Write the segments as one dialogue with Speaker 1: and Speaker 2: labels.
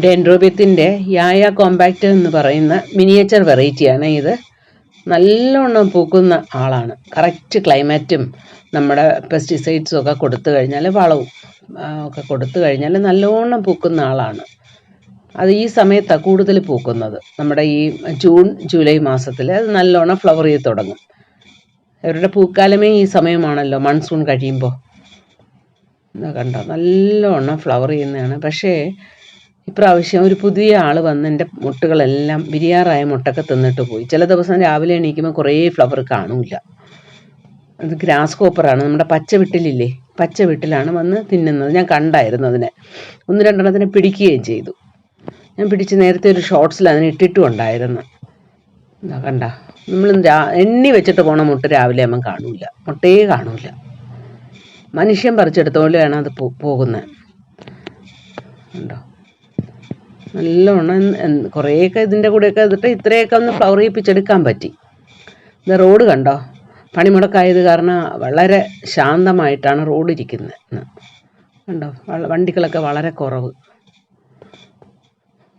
Speaker 1: ഡെൻഡ്രോബിയത്തിൻ്റെ യായ കോമ്പാക്റ്റ് എന്ന് പറയുന്ന മിനിയേച്ചർ വെറൈറ്റിയാണ് ഇത്. നല്ലോണം പൂക്കുന്ന ആളാണ്. കറക്റ്റ് ക്ലൈമറ്റും നമ്മുടെ പെസ്റ്റിസൈഡ്സും ഒക്കെ കൊടുത്തു കഴിഞ്ഞാൽ, വളവും ഒക്കെ കൊടുത്തു കഴിഞ്ഞാൽ നല്ലോണം പൂക്കുന്ന ആളാണ്. അത് ഈ സമയത്താണ് കൂടുതൽ പൂക്കുന്നത്. നമ്മുടെ ഈ ജൂൺ ജൂലൈ മാസത്തിൽ അത് നല്ലോണം ഫ്ലവർ ചെയ്ത് തുടങ്ങും. അവരുടെ പൂക്കാലമേ ഈ സമയമാണല്ലോ, മൺസൂൺ കഴിയുമ്പോൾ. കണ്ടോ, നല്ലോണം ഫ്ലവർ ചെയ്യുന്നതാണ്. പക്ഷേ ഇപ്രാവശ്യം ഒരു പുതിയ ആൾ വന്ന് എൻ്റെ മുട്ടുകളെല്ലാം വിരിയാറായ മുട്ടൊക്കെ തിന്നിട്ട് പോയി. ചില ദിവസം രാവിലെ എണീക്കുമ്പോൾ കുറേ ഫ്ലവർ കാണൂല. അത് ഗ്രാസ് കോപ്പറാണ്, നമ്മുടെ പച്ച വിട്ടിലില്ലേ, പച്ച വിട്ടിലാണ് വന്ന് തിന്നുന്നത്. ഞാൻ കണ്ടായിരുന്നു അതിനെ. 1-2 എണ്ണത്തിനെ പിടിക്കുകയും ചെയ്തു. ഞാൻ പിടിച്ച് നേരത്തെ ഒരു ഷോർട്സിൽ അതിനെ ഇട്ടിട്ടും ഉണ്ടായിരുന്നു. എന്താ കണ്ട, നമ്മൾ എണ്ണി വെച്ചിട്ട് പോണ മുട്ട രാവിലെ ആകുമ്പം കാണൂല, മുട്ടയെ കാണൂല. മനുഷ്യൻ പറിച്ചെടുത്ത പോലെയാണ് അത് പോകുന്നത്. ഉണ്ടോ, നല്ലോണം കുറേയൊക്കെ ഇതിൻ്റെ കൂടെയൊക്കെ ഇതിട്ട് ഇത്രയൊക്കെ ഒന്ന് ഫ്ലവർ ചെയ്യിപ്പിച്ചെടുക്കാൻ പറ്റി. ഇത് റോഡ് കണ്ടോ, പണിമുടക്കായത് കാരണം വളരെ ശാന്തമായിട്ടാണ് റോഡ് ഇരിക്കുന്നത്. കണ്ടോ, വണ്ടികളൊക്കെ വളരെ കുറവ്.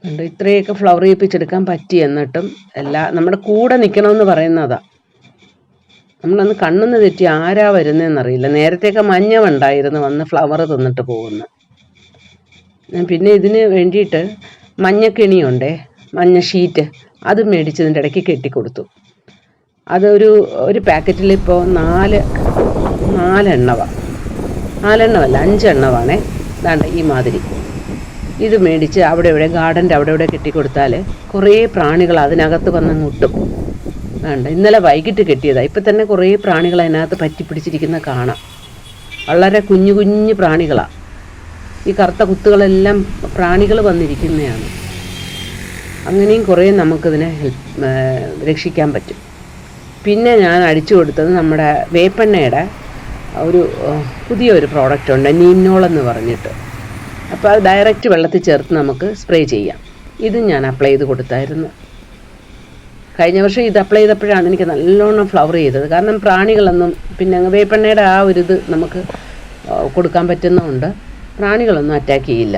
Speaker 1: കണ്ടോ, ഇത്രയൊക്കെ ഫ്ലവർ ചെയ്യിപ്പിച്ചെടുക്കാൻ പറ്റി. എന്നിട്ടും നമ്മുടെ കൂടെ നിൽക്കണമെന്ന് പറയുന്നതാണ്. നമ്മളന്ന് കണ്ണെന്ന് തെറ്റി ആരാ വരുന്നതെന്നറിയില്ല. നേരത്തെയൊക്കെ മഞ്ഞവുണ്ടായിരുന്നു വന്ന് ഫ്ലവർ തിന്നിട്ട് പോകുന്ന. ഞാൻ പിന്നെ ഇതിന് വേണ്ടിയിട്ട് മഞ്ഞക്കിണിയുണ്ടേ, മഞ്ഞ ഷീറ്റ്, അത് മേടിച്ചതിൻ്റെ ഇടയ്ക്ക് കെട്ടിക്കൊടുത്തു. അതൊരു പാക്കറ്റിൽ ഇപ്പോൾ 4 എണ്ണമാണ്. 4 എണ്ണമല്ല, 5 എണ്ണമാണേ. ഇതാണ്ട് ഈ മാതിരി ഇത് മേടിച്ച് അവിടെ ഇവിടെ ഗാർഡൻ്റെ അവിടെ ഇവിടെ കെട്ടിക്കൊടുത്താൽ കുറേ പ്രാണികൾ അതിനകത്ത് വന്ന് മുട്ടും. വേണ്ട, ഇന്നലെ വൈകിട്ട് കെട്ടിയതാണ്. ഇപ്പം തന്നെ കുറേ പ്രാണികൾ അതിനകത്ത് പറ്റിപ്പിടിച്ചിരിക്കുന്ന കാണാം. വളരെ കുഞ്ഞു കുഞ്ഞു പ്രാണികളാണ്. ഈ കറുത്ത കുത്തുകളെല്ലാം പ്രാണികൾ വന്നിരിക്കുന്നതാണ്. അങ്ങനെയും കുറേ നമുക്കിതിനെ രക്ഷിക്കാൻ പറ്റും. പിന്നെ ഞാൻ അടിച്ചു കൊടുത്തത് നമ്മുടെ വേപ്പെണ്ണയുടെ ഒരു പുതിയൊരു പ്രോഡക്റ്റ് ഉണ്ട്, നീംനോൾ എന്ന് പറഞ്ഞിട്ട്. അപ്പോൾ അത് ഡയറക്റ്റ് വെള്ളത്തിൽ ചേർത്ത് നമുക്ക് സ്പ്രേ ചെയ്യാം. ഇത് ഞാൻ അപ്ലൈ ചെയ്ത് കൊടുത്തായിരുന്നു. കഴിഞ്ഞ വർഷം ഇത് അപ്ലൈ ചെയ്തപ്പോഴാണ് എനിക്ക് നല്ലോണം ഫ്ലവർ ചെയ്തത്. കാരണം പ്രാണികളൊന്നും, പിന്നെ വേപ്പെണ്ണയുടെ ആ ഒരു ഇത് നമുക്ക് കൊടുക്കാൻ പറ്റുന്നതുകൊണ്ട് പ്രാണികളൊന്നും അറ്റാക്ക് ചെയ്യില്ല.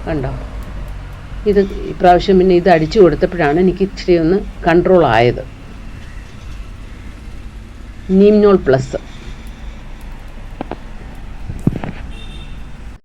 Speaker 1: കണ്ടോ, ഇത് ഇപ്രാവശ്യം പിന്നെ ഇത് അടിച്ചു കൊടുത്തപ്പോഴാണ് എനിക്ക് ഇച്ചിരി ഒന്ന് കൺട്രോൾ ആയത്. നീംനോൾ പ്ലസ്